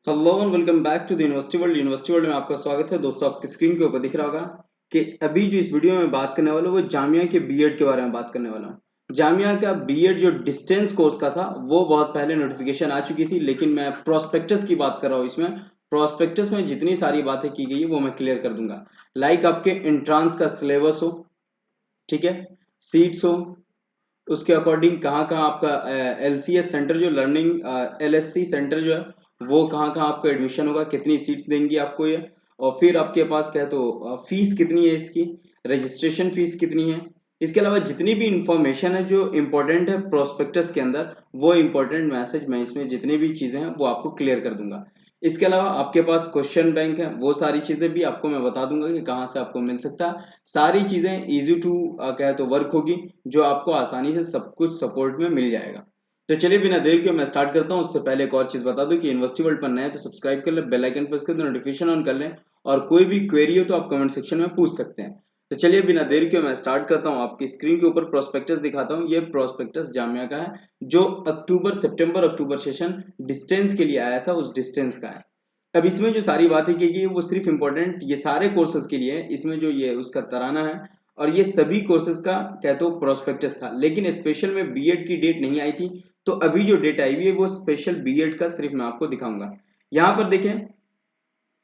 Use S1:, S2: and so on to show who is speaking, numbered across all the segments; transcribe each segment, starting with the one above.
S1: Hello and welcome back to the university world. University world में आपका स्वागत है। दोस्तों, आपकी स्क्रीन के ऊपर दिख रहा होगा कि अभी जो इस वीडियो में बात करने वाला हूँ वो जामिया के बीएड के बारे में बात करने वाला हूँ। जामिया का बीएड जो डिस्टेंस कोर्स का था वो बहुत पहले नोटिफिकेशन आ चुकी थी, लेकिन मैं प्रोस्पेक्टस की बात कर रहा हूँ। इसमें प्रोस्पेक्टस में जितनी सारी बातें की गई है वो मैं क्लियर कर दूंगा। लाइक आपके इंट्रांस का सिलेबस हो, ठीक है, सीट्स हो, उसके अकॉर्डिंग कहाँ कहाँ आपका एलसीएस सेंटर जो लर्निंग एलएससी सेंटर जो है वो कहाँ कहाँ आपका एडमिशन होगा, कितनी सीट्स देंगी आपको ये, और फिर आपके पास क्या है तो फीस कितनी है, इसकी रजिस्ट्रेशन फीस कितनी है। इसके अलावा जितनी भी इंफॉर्मेशन है जो इम्पोर्टेंट है प्रोस्पेक्टस के अंदर, वो इम्पोर्टेंट मैसेज मैं इसमें जितनी भी चीज़ें हैं वो आपको क्लियर कर दूंगा। इसके अलावा आपके पास क्वेश्चन बैंक है, वो सारी चीज़ें भी आपको मैं बता दूंगा कि कहाँ से आपको मिल सकता है। सारी चीज़ें इजी टू कहे तो वर्क होगी, जो आपको आसानी से सब कुछ सपोर्ट में मिल जाएगा। तो चलिए बिना देर के मैं स्टार्ट करता हूँ। उससे पहले एक और चीज़ बता दूं कि यूनिवर्सिटी वर्ल्ड पर नए हैं तो सब्सक्राइब कर लें, बेल आइकन प्रेस कर दें, नोटिफिकेशन ऑन कर लें, और कोई भी क्वेरी हो तो आप कमेंट सेक्शन में पूछ सकते हैं। तो चलिए बिना देर के मैं स्टार्ट करता हूँ। आपकी स्क्रीन के ऊपर प्रोस्पेक्टस दिखाता हूँ। ये प्रोस्पेक्टस जामिया का है, जो अक्टूबर सेशन डिस्टेंस के लिए आया था, उस डिस्टेंस का है। अब इसमें जो सारी बातें की गई वो सिर्फ इम्पोर्टेंट ये सारे कोर्सेज के लिए है। इसमें जो ये उसका तराना है, और ये सभी कोर्सेज का कहते हो प्रोस्पेक्टस था, लेकिन स्पेशल में बीएड की डेट नहीं आई थी। तो अभी जो डेट आई हुई है वो स्पेशल बीएड का सिर्फ मैं आपको दिखाऊंगा। यहाँ पर देखें,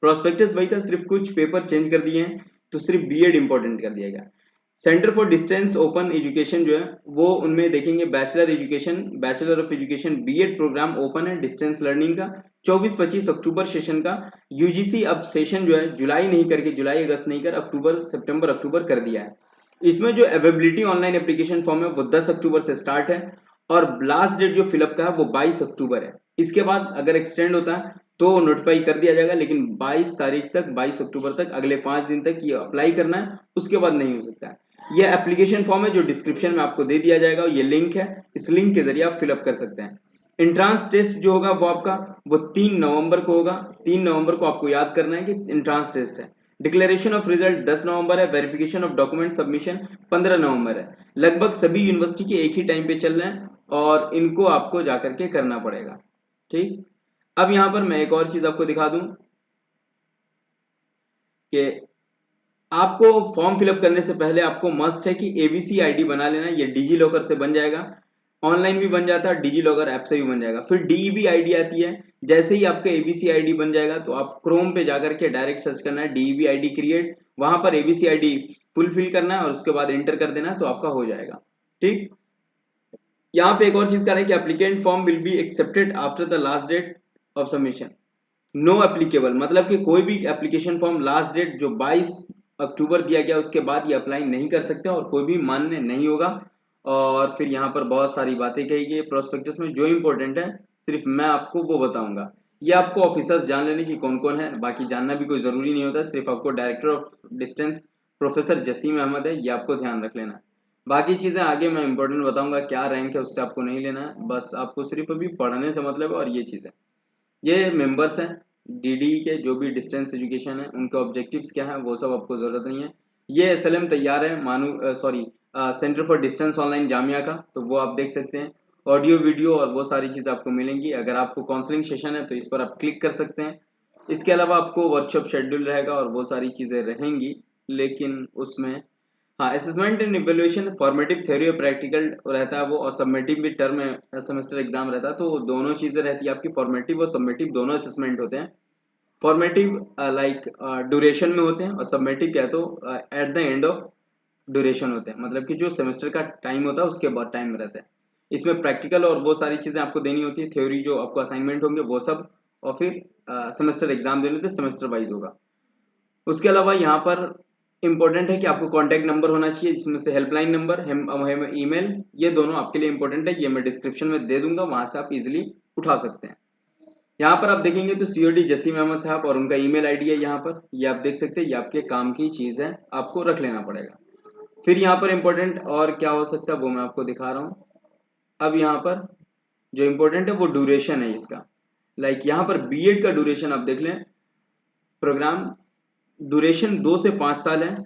S1: प्रोस्पेक्टस वही था, सिर्फ कुछ पेपर चेंज कर दिए हैं, तो सिर्फ बीएड इंपॉर्टेंट कर दिया गया। Centre for distance open education जो है वो उनमें देखेंगे bachelor of education BEd programme open है डिस्टेंस लर्निंग का 24-25 अक्टूबर सेशन का। यूजीसी अब सेशन जो है जुलाई नहीं करके, जुलाई अगस्त नहीं कर, अक्टूबर कर दिया है। इसमें जो अवेबिलिटी ऑनलाइन एप्लीकेशन फॉर्म है वो 10 अक्टूबर से स्टार्ट है, और लास्ट डेट जो फिलअप का है वो 22 अक्टूबर है। इसके बाद अगर एक्सटेंड होता है तो नोटिफाई कर दिया जाएगा, लेकिन 22 तारीख तक, 22 अक्टूबर तक, अगले 5 दिन तक ये अप्लाई करना है, उसके बाद नहीं हो सकता है। ये एप्लीकेशन फॉर्म है जो डिस्क्रिप्शन में आपको दे दिया जाएगा, ये लिंक है, इस लिंक के जरिए आप फिलअप कर सकते हैं। इंट्रांस टेस्ट जो होगा वो आपका वो 3 नवंबर को होगा। 3 नवंबर को आपको याद करना है कि इंट्रांस टेस्ट है। डिक्लेरेशन ऑफ रिजल्ट 10 नवंबर है, वेरिफिकेशन ऑफ डॉक्यूमेंट सबमिशन 15 नवंबर है। लगभग सभी यूनिवर्सिटी के एक ही टाइम पे चल रहे हैं, और इनको आपको जाकर के करना पड़ेगा। ठीक, अब यहां पर मैं एक और चीज आपको दिखा दूं कि आपको फॉर्म फिलअप करने से पहले आपको मस्ट है कि एबीसी आईडी बना लेना। ये डिजी लॉकर से बन जाएगा, ऑनलाइन भी बन जाता है, डिजी लॉकर ऐप से भी बन जाएगा। फिर डीईबी आईडी आती है। जैसे ही आपका एबीसी आईडी बन जाएगा तो आप क्रोम पे जाकर के डायरेक्ट सर्च करना है डीईबी आईडी क्रिएट, वहां पर एबीसी आईडी फुलफिल करना है और उसके बाद एंटर कर देना है, तो आपका हो जाएगा। ठीक, यहाँ पे एक और चीज कर रहा है कि applicant form will be accepted after the last date of submission. No applicable मतलब कि कोई भी एप्लीकेशन फॉर्म लास्ट डेट जो 22 अक्टूबर दिया गया उसके बाद ये अप्लाई नहीं कर सकते, और कोई भी मान्य नहीं होगा। और फिर यहाँ पर बहुत सारी बातें कही गई प्रोस्पेक्टस में, जो इंपॉर्टेंट है सिर्फ मैं आपको वो बताऊंगा। ये आपको ऑफिसर्स जान लेने की कौन कौन है, बाकी जानना भी कोई जरूरी नहीं होता, सिर्फ आपको director of distance professor Jaseem Ahmad है, ये आपको ध्यान रख लेना है। बाकी चीजें आगे मैं इंपॉर्टेंट बताऊंगा, क्या रैंक है उससे आपको नहीं लेना है, बस आपको सिर्फ अभी पढ़ने से मतलब है। और ये चीजें, ये मेंबर्स हैं डीडी के, जो भी डिस्टेंस एजुकेशन है उनके ऑब्जेक्टिव्स क्या है वो सब आपको जरूरत नहीं है। ये एसएलएम तैयार है मानू sorry centre for distance online Jamia का, तो वो आप देख सकते हैं। ऑडियो वीडियो और वो सारी चीज़ आपको मिलेंगी। अगर आपको काउंसलिंग सेशन है तो इस पर आप क्लिक कर सकते हैं। इसके अलावा आपको वर्कशॉप शेड्यूल रहेगा और वो सारी चीज़ें रहेंगी, लेकिन उसमें हाँ, assessment and evaluation formative theory और प्रैक्टिकल रहता है वो, और सबमेटिव भी टर्म सेमेस्टर एग्जाम रहता है। तो दोनों चीजें रहती है आपकी, फॉर्मेटिव और सबमेटिव दोनों असेसमेंट होते हैं। फॉर्मेटिव लाइक ड्यूरेशन में होते हैं, और सबमेटिव क्या है तो at the end of duration होते हैं, मतलब कि जो सेमेस्टर का टाइम होता है उसके बाद टाइम रहता है। इसमें प्रैक्टिकल और वो सारी चीजें आपको देनी होती है, थ्योरी जो आपको असाइनमेंट होंगे वो सब, और फिर सेमेस्टर एग्जाम देने थे, सेमेस्टर वाइज होगा। उसके अलावा यहाँ पर इंपॉर्टेंट है कि आपको कॉन्टैक्ट नंबर होना चाहिए, जिसमें से हेल्पलाइन नंबर, ईमेल, ये दोनों आपके लिए इंपॉर्टेंट है। ये मैं डिस्क्रिप्शन में दे दूंगा, वहां से आप इजिली उठा सकते हैं। यहाँ पर आप देखेंगे तो सीओडी जसीम अहमद साहब और उनका ईमेल आईडी है यहाँ पर, ये आप देख सकते हैं। ये आपके काम की चीज है, आपको रख लेना पड़ेगा। फिर यहाँ पर इंपॉर्टेंट और क्या हो सकता है वो मैं आपको दिखा रहा हूँ। अब यहाँ पर जो इंपॉर्टेंट है वो ड्यूरेशन है इसका। लाइक यहाँ पर बीएड का ड्यूरेशन आप देख लें, प्रोग्राम ड्यूरेशन 2 से 5 साल है।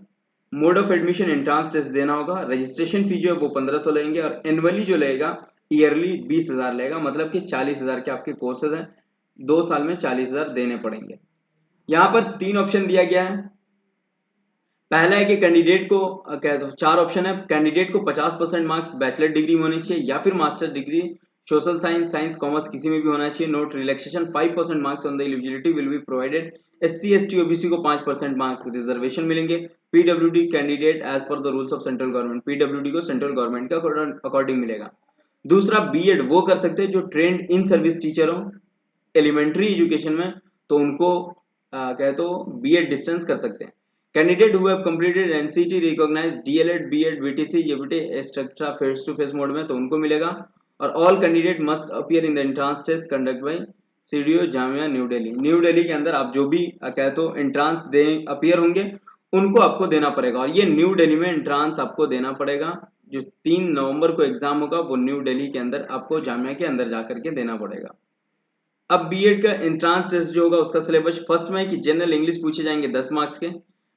S1: Mode of admission entrance test देना होगा। रजिस्ट्रेशन फी जो है वो 1500 लेंगे, और एनुअली जो लेगा ईयरली 20,000 लेगा, मतलब कि 40,000 के आपके कोर्सेज हैं। 2 साल में 40,000 देने पड़ेंगे। यहाँ पर 3 ऑप्शन दिया गया है। पहला है कि कैंडिडेट को क्या तो 4 ऑप्शन है। कैंडिडेट को 50% मार्क्स बैचलर डिग्री में होने चाहिए या फिर master degree social science, science, commerce किसी में भी होना चाहिए। Note relaxation 5% marks on the eligibility will be provided. SC ST OBC को 5% मार्क्स रिजर्वेशन मिलेंगे। PWD candidate as per the rules of central government, PWD को सेंट्रल गवर्नमेंट का according मिलेगा। दूसरा बीएड वो कर सकते हैं जो ट्रेंड इन सर्विस टीचर हो एलिमेंट्री एजुकेशन में, तो उनको कहे तो बीएड डिस्टेंस कर सकते हैं। Candidate who have completed NCT recognised DElEd BEd BTC JBT etcetera face to face mode में, तो उनको मिलेगा। और all candidate must appear in the entrance test conduct by CDO Jamia New Delhi. New Delhi के अंदर आप जो भी कहे तो एंट्रांस दे अपीयर होंगे उनको आपको देना पड़ेगा। और ये न्यू दिल्ली में एंट्रांस आपको देना पड़ेगा। जो 3 नवंबर को एग्जाम होगा वो न्यू दिल्ली के अंदर आपको जामिया के अंदर जाकर के देना पड़ेगा। अब बीएड का एंट्रांस टेस्ट जो होगा उसका सिलेबस फर्स्ट में है कि जनरल इंग्लिश पूछे जाएंगे 10 मार्क्स के,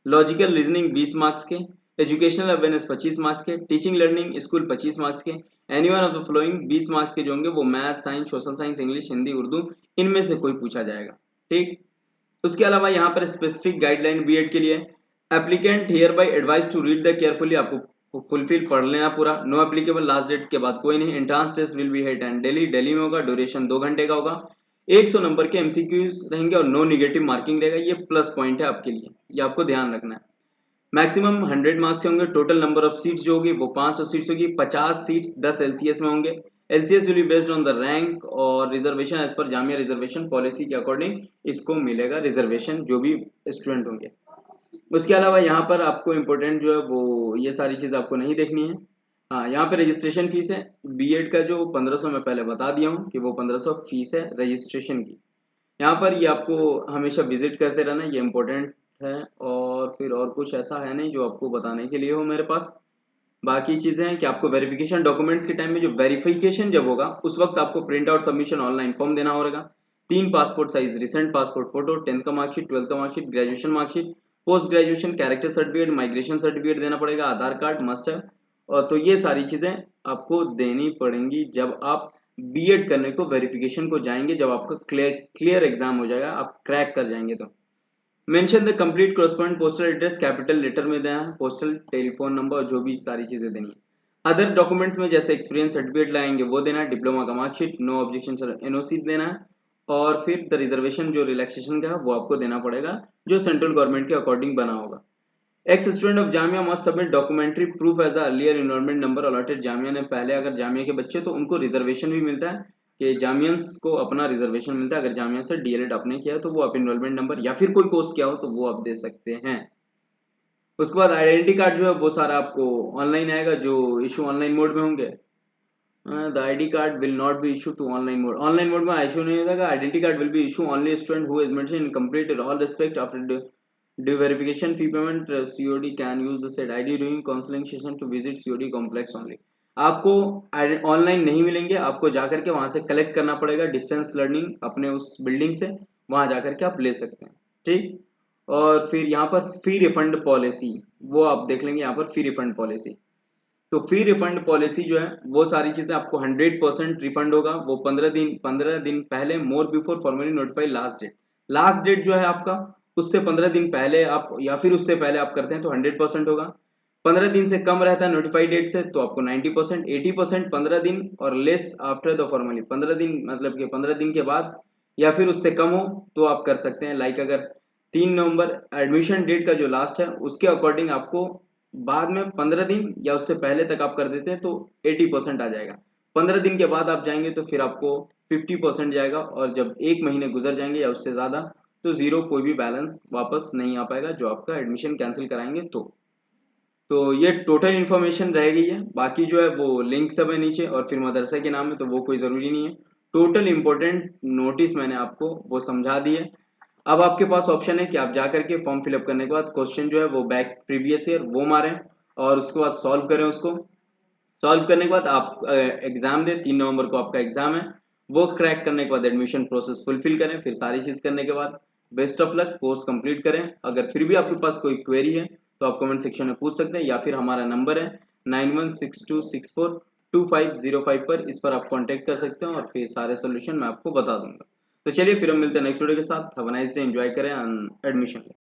S1: लॉजिकल रीजनिंग 20 मार्क्स के, एजुकेशनल अवेयरनेस 25 मार्क्स के, टीचिंग लर्निंग स्कूल 25 मार्क्स के, any one of the following 20 marks के जो होंगे वो math, science, social science, English, Hindi, Urdu इनमें से कोई पूछा जाएगा। ठीक। उसके अलावा यहाँ पर स्पेसिफिक गाइडलाइन बीएड के लिए applicant hereby advise to read the carefully, आपको फुलफिल पढ़ लेना पूरा। नो एप्लीकेबल लास्ट डेट के बाद कोई नहीं। Entrance test will be held and Delhi में होगा। ड्यूरेशन 2 घंटे का होगा। 100 नंबर के एमसीक्यूज रहेंगे और नो निगेटिव मार्किंग रहेगा। ये प्लस पॉइंट है आपके लिए, ये आपको ध्यान रखना है। मैक्सिमम 100 मार्क्स से होंगे। टोटल नंबर ऑफ सीट्स जो होगी वो 500 सीट्स होगी। 50 सीट्स 10 एलसीएस में होंगे। LCS will be based on the rank और reservation as per Jamia reservation policy के अकॉर्डिंग इसको मिलेगा रिजर्वेशन जो भी स्टूडेंट होंगे। उसके अलावा यहाँ पर आपको इम्पोर्टेंट जो है वो ये सारी चीज़ आपको नहीं देखनी है। हाँ, यहाँ पे रजिस्ट्रेशन फीस है बीएड का जो 1500 मैं पहले बता दिया हूँ कि वो 1500 फीस है रजिस्ट्रेशन की। यहाँ पर ये आपको हमेशा विजिट करते रहना, ये इम्पोर्टेंट है। और फिर और कुछ ऐसा है नहीं जो आपको बताने के लिए हो मेरे पास। बाकी चीज़ें हैं कि आपको वेरिफिकेशन डॉक्यूमेंट्स के टाइम में जो वेरिफिकेशन जब होगा उस वक्त आपको print out submission online form देना होगा। 3 passport size recent passport photo, 10th का मार्कशीट, 12th का marksheet, graduation marksheet, post graduation character certificate, migration certificate देना पड़ेगा, आधार कार्ड मस्ट है। और तो ये सारी चीज़ें आपको देनी पड़ेंगी जब आप बीएड करने को वेरिफिकेशन को जाएंगे, जब आपका क्लियर एग्जाम हो जाएगा, आप क्रैक कर जाएंगे। तो mention the complete correspondent postal address capital letter में देना है, पोस्टल टेलीफोन नंबर जो भी सारी चीजें देनी है। अदर डॉक्यूमेंट्स में जैसे एक्सपीरियंस सर्टिफिकेट लाएंगे वो देना है, डिप्लोमा का मार्कशीट, नो ऑब्जेक्शन एनओसी देना है। और फिर द रिजर्वेशन जो रिलैक्सेशन का है वो आपको देना पड़ेगा जो सेंट्रल गवर्नमेंट के अकॉर्डिंग बना होगा। Ex student of Jamia must submit documentary proof as the earlier enrolment number allotted. Jamia ने पहले अगर जामिया के बच्चे तो उनको रिजर्वेशन भी मिलता है कि जामियंस को अपना रिजर्वेशन मिलता है। अगर जामिया से डीएलएड आपने किया तो वो आप इनरोलमेंट नंबर या फिर कोई कोर्स किया हो तो वो आप दे सकते हैं। उसके बाद आइडेंटिटी कार्ड जो है वो सारा आपको ऑनलाइन आएगा जो इशू ऑनलाइन मोड में होंगे। The ID card will not be issue to online mode, online mode में इशू नहीं होगा। Identity card will be issue only student who is mention in complete in all respect after due verification fee payment COD can use the said ID during counselling session to visit COD complex only. आपको online नहीं मिलेंगे, आपको जाकर के वहां से collect करना पड़ेगा डिस्टेंस लर्निंग अपने उस बिल्डिंग से, वहां जाकर के आप ले सकते हैं। ठीक। और फिर यहाँ पर फी रिफंड पॉलिसी वो आप देख लेंगे। यहाँ पर फी रिफंड पॉलिसी, तो फी रिफंड पॉलिसी जो है वो सारी चीजें आपको 100% रिफंड होगा। वो 15 दिन पहले more before formally notified last date, last date जो है आपका उससे 15 दिन पहले आप या फिर उससे पहले आप करते हैं तो 100% होगा। 15 दिन से कम रहता है नोटिफाइड डेट से तो आपको 90%, 80% 15 दिन और लेस आफ्टर द फॉर्मली 15 दिन मतलब कि 15 दिन के बाद या फिर उससे कम हो तो आप कर सकते हैं। लाइक अगर 3 नवंबर एडमिशन डेट का जो लास्ट है उसके अकॉर्डिंग आपको बाद में 15 दिन या उससे पहले तक आप कर देते हैं तो 80% आ जाएगा। 15 दिन के बाद आप जाएंगे तो फिर आपको 50% जाएगा और जब 1 महीने गुजर जाएंगे या उससे ज्यादा तो जीरो, कोई भी बैलेंस वापस नहीं आ पाएगा जो आपका एडमिशन कैंसिल कराएंगे। तो ये टोटल इन्फॉर्मेशन रह गई है। बाकी जो है वो लिंक सब है नीचे और फिर मदरसा के नाम है तो वो कोई ज़रूरी नहीं है। टोटल इंपॉर्टेंट नोटिस मैंने आपको वो समझा दिए। अब आपके पास ऑप्शन है कि आप जाकर के फॉर्म फिलअप करने के बाद क्वेश्चन जो है वो बैक प्रीवियस ईयर वो मारें और उसके बाद सॉल्व करें उसको। सॉल्व करने के बाद आप एग्जाम दें। 3 नवंबर को आपका एग्जाम है। वो क्रैक करने के बाद एडमिशन प्रोसेस फुलफिल करें। फिर सारी चीज़ करने के बाद best of luck, course complete करें। अगर फिर भी आपके पास कोई क्वेरी है तो आप कमेंट सेक्शन में पूछ सकते हैं या फिर हमारा नंबर है 9162642505 पर, इस पर आप कॉन्टेक्ट कर सकते हैं और फिर सारे सोल्यूशन मैं आपको बता दूंगा। तो चलिए फिर हम मिलते हैं नेक्स्ट वीडियो के साथ। Have a nice day, enjoy करें एडमिशन।